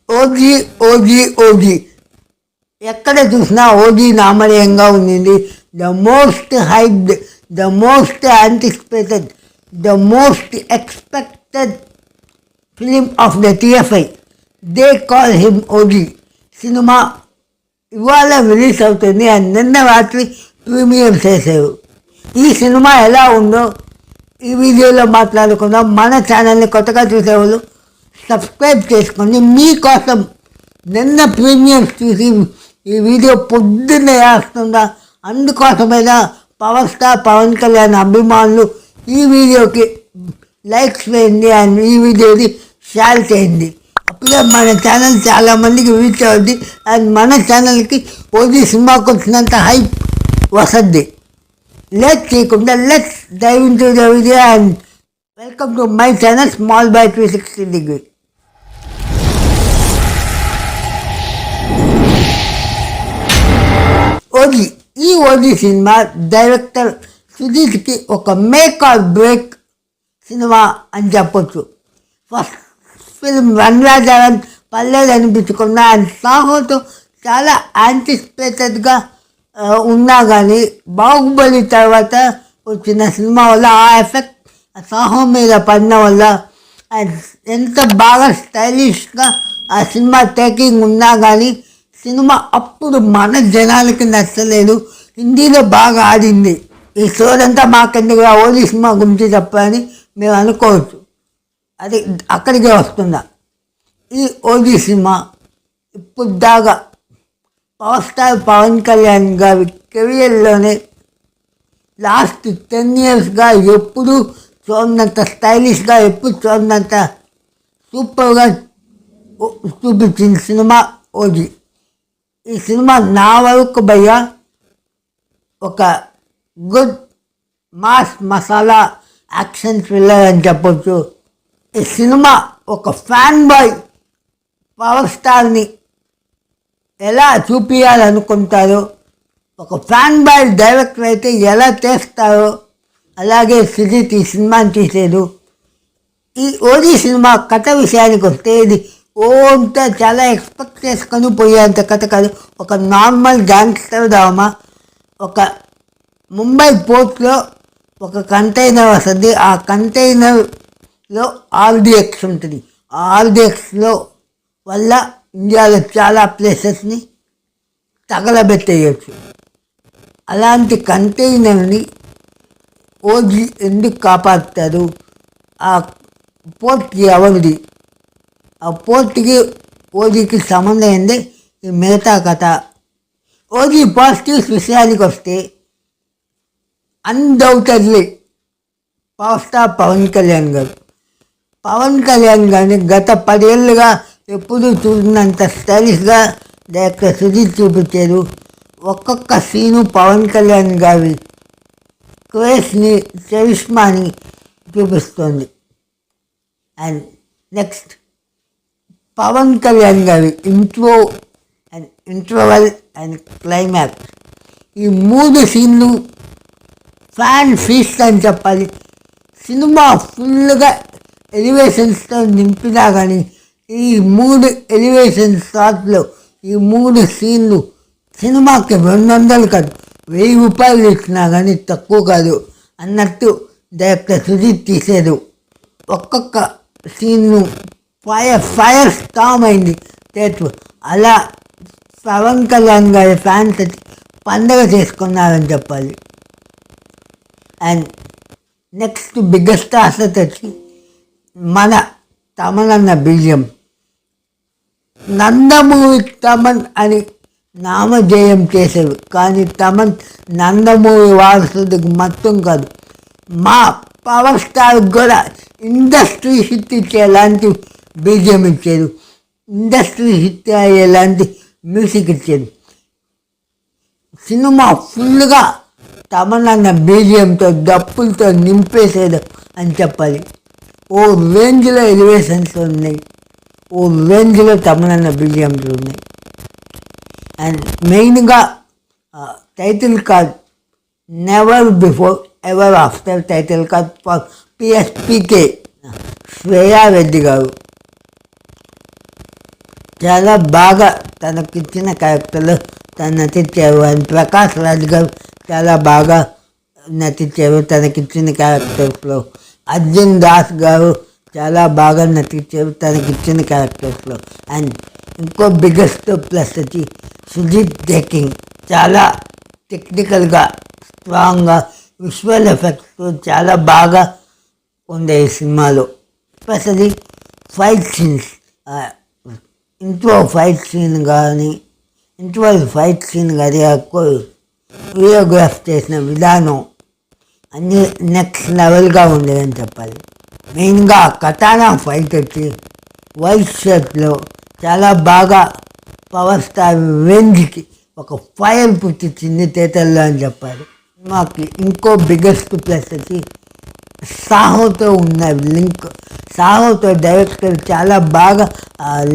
OG OG OG ఎక్కడ చూసినా OG నామధేయంగా ఉండింది. The most hyped, the most anticipated, the most expected film of the TFI. They call him OG. Cinema ఇవాళ release అవుతుంది and నిన్న రాత్రి premier చేశారు. ఈ సినిమా ఎలా ఉందో ఈ వీడియోలో మాట్లాడుకుందాం. మన ఛానల్ని కొత్తగా చూసేవాళ్ళు సబ్స్క్రైబ్ చేసుకొని మీకోసం నిన్న ప్రీమియర్స్ చూసి ఈ వీడియో పొద్దున్నే వేస్తుందా, అందుకోసమైనా పవర్ స్టార్ పవన్ కళ్యాణ్ అభిమానులు ఈ వీడియోకి లైక్స్ వేయండి అండ్ ఈ వీడియోని షేర్ చేయండి. అప్పుడే మన ఛానల్ చాలామందికి రీచ్ అవుద్ది అండ్ మన ఛానల్కి ఓజీ సినిమాకి వచ్చినంత హైప్ వస్తుంది. లేట్ చేయకుండా let's dive into the video and welcome to my channel small by 360 degree. OG. ఈ ఓజీ సినిమా డైరెక్టర్ సుజిత్కి ఒక మేక్ ఆర్ బ్రేక్ సినిమా అని చెప్పొచ్చు. ఫస్ట్ ఫిల్మ్ వనరాజన్ పర్లేదు అనిపించుకున్నా అండ్ సాహోతో చాలా యాంటిసిపేటెడ్గా ఉన్నా కానీ బాహుబలి తర్వాత వచ్చిన సినిమా వల్ల ఆ ఎఫెక్ట్ సాహో మీద పడిన వల్ల అండ్ ఎంత బాగా స్టైలిష్గా ఆ సినిమా టేకింగ్ ఉన్నా కానీ సినిమా అప్పుడు మన జనాలకి నచ్చలేదు. హిందీలో బాగా ఆడింది. ఈ స్టోరీ అంతా మాకెందుకు ఓజీ సినిమా గురించి చెప్పని మేము అనుకోవచ్చు. అది అక్కడికే వస్తుందా. ఈ ఓజీ సినిమా ఇప్పుడు దాకా పవర్ స్టార్ పవన్ కళ్యాణ్ గారి కెరియర్లోనే లాస్ట్ 10 yearsగా ఎప్పుడు చూడనంత స్టైలిష్గా, ఎప్పుడు చూడనంత సూపర్గా చూపించిన సినిమా ఓజీ. ఈ సినిమా నా వరకు భయ్యా ఒక good mass masala action thriller అని చెప్పొచ్చు. ఈ సినిమా ఒక ఫ్యాన్ బాయ్ పవర్ స్టార్ని ఎలా చూపించాలనుకుంటారో, ఒక ఫ్యాన్ బాయ్ డైరెక్టర్ అయితే ఎలా చేస్తారో అలాగే సుజిత్ ఈ సినిమాని తీసేది. ఈ ఓజీ సినిమా కథ విషయానికి వస్తే ఇది అంతా చాలా ఎక్స్పెక్ట్ చేసుకొని పోయేంత కథ కాదు. ఒక నార్మల్ గ్యాంగ్స్టర్ డ్రామా. ఒక ముంబై పోర్ట్లో ఒక కంటైనర్ వస్తుంది. ఆ కంటైనర్లో ఆర్డిఎక్స్ ఉంటుంది. ఆ ఆర్డిఎక్స్లో వల్ల ఇండియాలో చాలా ప్లేసెస్ని తగలబెట్టేయచ్చు. అలాంటి కంటైనర్ని ఓజీ ఎందుకు కాపాడుతారు, ఆ పోర్ట్కి ఎవరిది, ఆ పోర్ట్కి ఓజీకి సంబంధం ఏంది ఈ మిగతా కథ. ఓజీ పాజిటివ్స్ విషయానికి వస్తే undoubtedly power star Pawan Kalyan garu. Pawan Kalyan గారిని గత 10 ఏళ్ళుగా ఎప్పుడు చూసినంత స్టైలిష్గా డైరెక్టర్ సుజిత్ చూపించారు. ఒక్కొక్క సీను పవన్ కళ్యాణ్ గారి క్రేజ్ని, చరిష్మాని చూపిస్తుంది. అండ్ నెక్స్ట్ పవన్ కళ్యాణ్ గారి intro and interval and climax, ఈ 3 సీన్లు ఫ్యాన్ ఫీస్ట్ అని చెప్పాలి. సినిమా ఫుల్గా ఎలివేషన్స్తో నింపినా కానీ ఈ 3 ఎలివేషన్ షాట్లో ఈ 3 సీన్లు సినిమాకి 200 కాదు 1000 రూపాయలు ఇచ్చినా కానీ తక్కువ కాదు అన్నట్టు డైరెక్టర్ సుజిత్ తీసేది. ఒక్కొక్క సీన్ను ఫైర్ స్టామ్ అయింది థియేటర్. అలా పవన్ కళ్యాణ్ గారి ఫ్యాన్స్ పండగ చేసుకున్నారని చెప్పాలి. అండ్ నెక్స్ట్ బిగ్గెస్ట్ ఆసక్తి వచ్చి మన తమన్ బీజియం. నందమూరి తమన్ అని నామజేయం చేశారు కానీ తమన్ నందమూరి వారసుడికి మొత్తం కాదు, మా పవర్ స్టార్ కూడా ఇండస్ట్రీ హిట్ ఇచ్చేలాంటి బీజియం ఇచ్చారు, ఇండస్ట్రీ హిట్ అయ్యేలాంటి మ్యూజిక్ ఇచ్చారు. సినిమా ఫుల్గా తమన్ బీజియంతో డప్పులతో నింపేసేది అని చెప్పాలి. ఓ రేంజ్లో ఎలివేషన్స్ ఉన్నాయి, ఓ రేంజ్లో తమన్ బీజియంస్ ఉన్నాయి. అండ్ మెయిన్గా title card never before ever after title card for PSPK Shreya Reddy గారు. చాలా బాగా తనకిచ్చిన క్యారెక్టర్లో తను నటించారు. అండ్ ప్రకాష్ రాజ్ గారు చాలా బాగా నటించారు తనకిచ్చిన క్యారెక్టర్స్లో. అర్జున్ దాస్ గారు చాలా బాగా నటించారు తనకిచ్చిన క్యారెక్టర్స్లో. అండ్ ఇంకో బిగ్గెస్ట్ ప్లస్ వచ్చి సుజిత్ డేకింగ్ చాలా టెక్నికల్గా స్ట్రాంగ్గా విజువల్ ఎఫెక్ట్స్ చాలా బాగా ఉండే ఈ సినిమాలో. Specially fight scenes, intro fight scene కానీ కొరియోగ్రాఫ్ చేసిన విధానం అన్నీ నెక్స్ట్ లెవెల్గా ఉండేదని చెప్పాలి. మెయిన్గా కటానా ఫైట్ వచ్చి వైట్ షర్ట్లో చాలా బాగా పవర్ స్టార్ రేంజ్కి ఒక ఫైర్ పుట్టించింది థియేటర్లో అని చెప్పాలి. మాకు ఇంకో బిగ్గెస్ట్ ప్లస్ వచ్చి సాహోతో ఉన్న లింక్. సాహోతో డైరెక్టర్ చాలా బాగా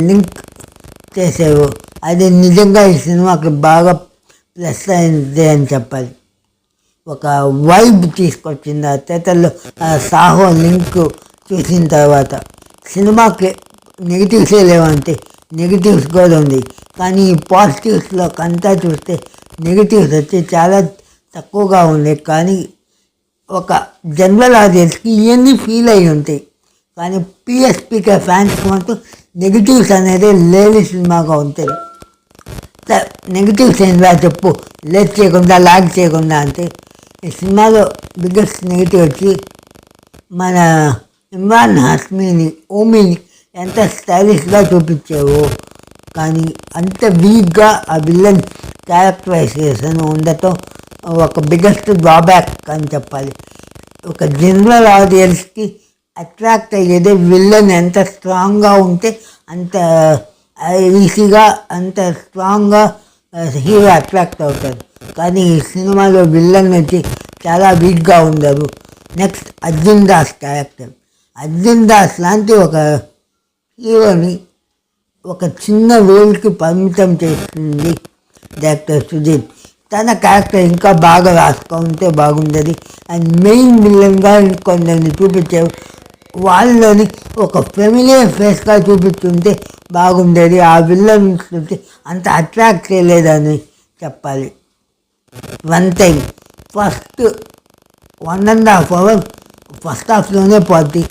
లింక్ చేసారు. అది నిజంగా ఈ సినిమాకి బాగా ప్లస్ అయింది అని చెప్పాలి. ఒక వైబ్ తీసుకొచ్చింది ఆ థియేటర్లో సాహో లింక్ చూసిన తర్వాత. సినిమాకి నెగిటివ్సే లేవంటే నెగిటివ్స్ కూడా ఉంది, కానీ ఈ పాజిటివ్స్లో కంతా చూస్తే నెగిటివ్స్ వచ్చి చాలా తక్కువగా ఉన్నాయి. కానీ ఒక జనరల్ ఆడియన్స్కి ఇవన్నీ ఫీల్ అయ్యి ఉంటాయి. కానీ పిఎస్పీకే ఫ్యాన్స్కి మాత్రం నెగిటివ్స్ అనేది లేని సినిమాగా ఉంటుంది. నెగిటివ్స్ ఏంటా చెప్పు, లేట్ చేయకుండా లాగ్ చేయకుండా అంటే ఈ సినిమాలో బిగ్గెస్ట్ నెగిటివ్ వచ్చి మన ఇమ్రాన్ హాష్మీని ఓమీని ఎంత స్టైలిష్గా చూపించావు, కానీ అంత వీక్గా ఆ విలన్ క్యారెక్టరైజేషన్ ఉండటం ఒక బిగ్గెస్ట్ డ్రాబ్యాక్ అని చెప్పాలి. ఒక జనరల్ ఆడియన్స్కి అట్రాక్ట్ అయ్యేది విలన్ ఎంత స్ట్రాంగ్గా ఉంటే అంత ఈజీగా అంత స్ట్రాంగ్గా హీరో అట్రాక్ట్ అవుతారు. కానీ ఈ సినిమాలో విలన్ వచ్చి చాలా వీక్గా ఉండరు. Next Arjun Das character. అర్జున్ దాస్ లాంటి ఒక హీరోని ఒక చిన్న రోల్కి పరిమితం చేస్తుంది డైరెక్టర్ సుజిత్. తన క్యారెక్టర్ ఇంకా బాగా రాసుకుంటే బాగుంటుంది. అండ్ మెయిన్ విలన్గా కొందరిని చూపించారు, వాళ్ళని ఒక ఫెమిలియర్ ఫేస్గా చూపిస్తుంటే బాగుండేది. ఆ విలన్ చూస్తే అంత అట్రాక్ట్ చేయలేదని చెప్పాలి. One time first 1.5 hours first హాఫ్లోనే పోతే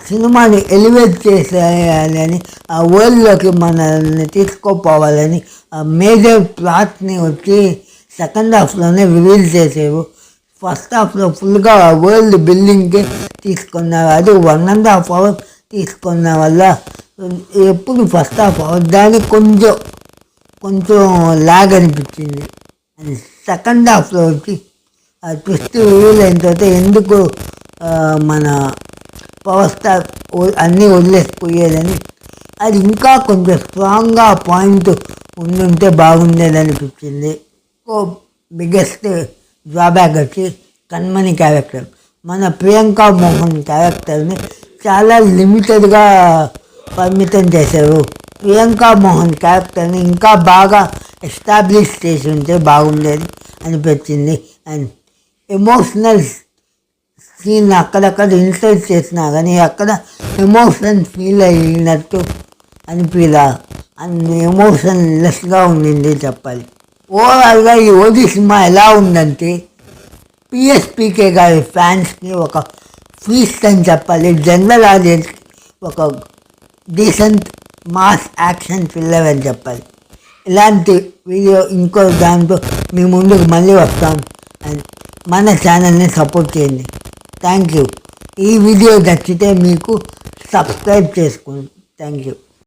సినిమాని ఎలివేట్ చేసేయాలని ఆ వరల్డ్లోకి మనల్ని తీసుకోపోవాలని ఆ మేజర్ ప్లాట్ని వచ్చి సెకండ్ హాఫ్లోనే రివీల్ చేసేవు. ఫస్ట్ హాఫ్లో ఫుల్గా వరల్డ్ బిల్డింగ్కి తీసుకున్నారు. అది 1.5 hours తీసుకున్న వల్ల ఎప్పుడు ఫస్ట్ హాఫ్ దానికి కొంచెం లాగ్ అనిపించింది. అండ్ సెకండ్ హాఫ్లో వచ్చి ఆ ట్విస్ట్ రివీల్ అయిన తర్వాత ఎందుకు మన పవర్ స్టార్ అన్నీ వదిలేసిపోయేదని, అది ఇంకా కొంచెం స్ట్రాంగ్గా పాయింట్ ఉండుంటే బాగుండేది అనిపించింది. బిగ్గెస్ట్ డ్రాబ్యాక్ వచ్చి కన్మణి క్యారెక్టర్. మన ప్రియాంక మోహన్ క్యారెక్టర్ని చాలా లిమిటెడ్గా పరిమితం చేశారు. ప్రియాంక మోహన్ క్యారెక్టర్ని ఇంకా బాగా ఎస్టాబ్లిష్ చేసి ఉంటే బాగుండేది అనిపించింది. అండ్ ఎమోషనల్ సీన్ అక్కడక్కడ ఇన్సల్ట్ చేసినా కానీ అక్కడ ఎమోషన్ ఫీల్ అయినట్టు అనిపిలా, అండ్ ఎమోషన్ లెస్గా ఉండింది చెప్పాలి. ఓవరాల్గా ఈ ఓజీ సినిమా ఎలా ఉందంటే పిఎస్పీకే గారి ఫ్యాన్స్కి ఒక ఫీస్ట్ అని చెప్పాలి. జనరల్ ఆడియన్స్కి ఒక డీసెంట్ మాస్ యాక్షన్ థ్రిల్లర్ అని చెప్పాలి. ఇలాంటి వీడియో ఇంకో దాంతో మీ ముందుకు మళ్ళీ వస్తాం. అండ్ మన ఛానల్ని సపోర్ట్ చేయండి. Thank you. ఈ వీడియో నచ్చితే మీకు సబ్స్క్రైబ్ చేసుకోండి. Thank you.